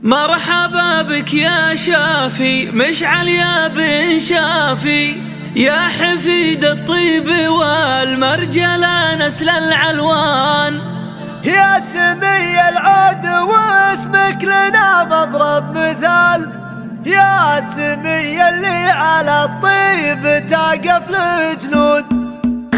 مرحبا بك يا شافي مشعل يا بن شافي، يا حفيد الطيب والمرجلة نسل العلوان. يا سمي العود واسمك لنا مضرب مثال، يا سمي اللي على الطيب تقف الجنود.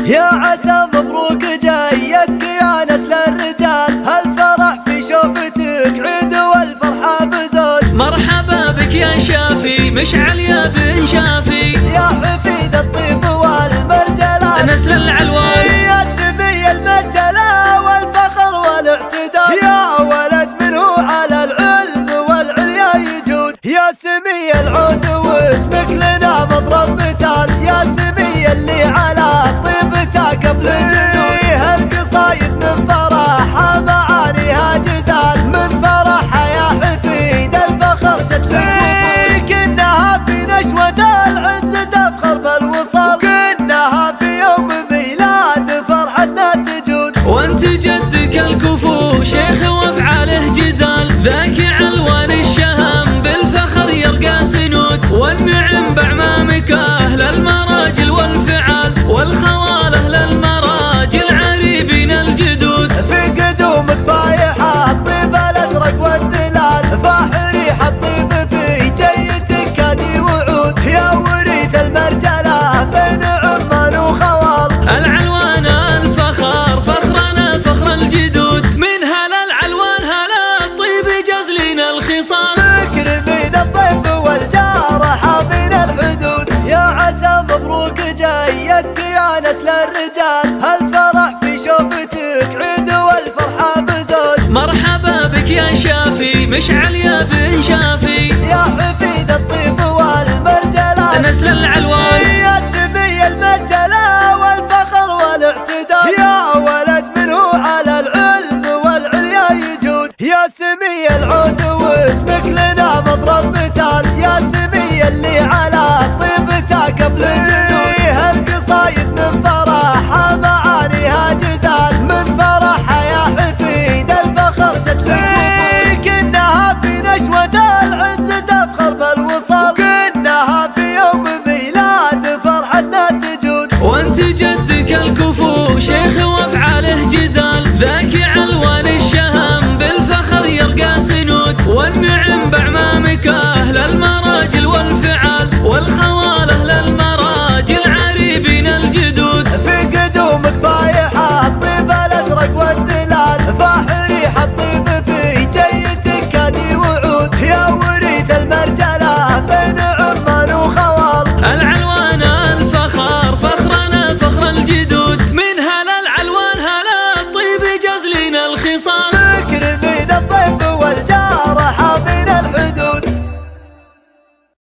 يا عسى مبروك جايتك يا نسل الرجال، هالفرح في شوفتك عيد والفرحة بزود. مرحبا بك يا شافي مشعل يا بن شافي، يا حفيد الطيب والمرجلات نسل العلوان. يا سمي المرجلة والفخر والاعتدال، يا ولد منه على العلم والعليا يجود. يا سمي العود واسمك لنا مضرب مثال، يا سمي اللي على الطيب تقف الجنود. هالقصايد من فرحها معانيها جزال، من فرحها يا حفيد الفخر جت لك. كنها في نشوة العز تفخر بالوصال، كنها في يوم ميلاد فرحتنا تجود. وانت جدك الكفو شيخ وافعاله جزال، ذاك علوان الشهم بالفخر يرقى سنود. والنعم باعمامك اهل المراجل والفعال، والخواله للمراجل عريبين الجدود. في قدومك فايحة الطيب الازرق والدلال، فاح ريح الطيب في جيتك هدي وعود. يا وريث المرجلة بين عمان وخوال، العلوان الفخر فخرنا فخر الجدود. من هلا العلوان هلا الطيب جزلين الخصال، مكرمين الضيف والجار حامين الحدود. يا عسى مبروك جايتك يا نسل الرجال، هالفرح في شوفتك عيد والفرحة بزود. مرحبا بك يا شافي مشعل يا بن شافي، يا حفيد الطيب والمرجلات نسل العلوان. يا سمي المرجلة والفخر والاعتدال، يا ولد منه على العلم والعليا يجود. يا سمي العود واسمك لنا مضرب مثال، يا سمي اللي على الطيب تقف الجنود. هالقصايد من فرحها معانيها جزال، من فرحها يا حفيد الفخر جت لك. كنها في نشوة العز تفخر بالوصال، كنها في يوم ميلاد فرحتنا تجود. وانت جدك الكفو شيخ وافعاله جزال، ذاك علوان الشهم بالفخر يرقى سنود. والنعم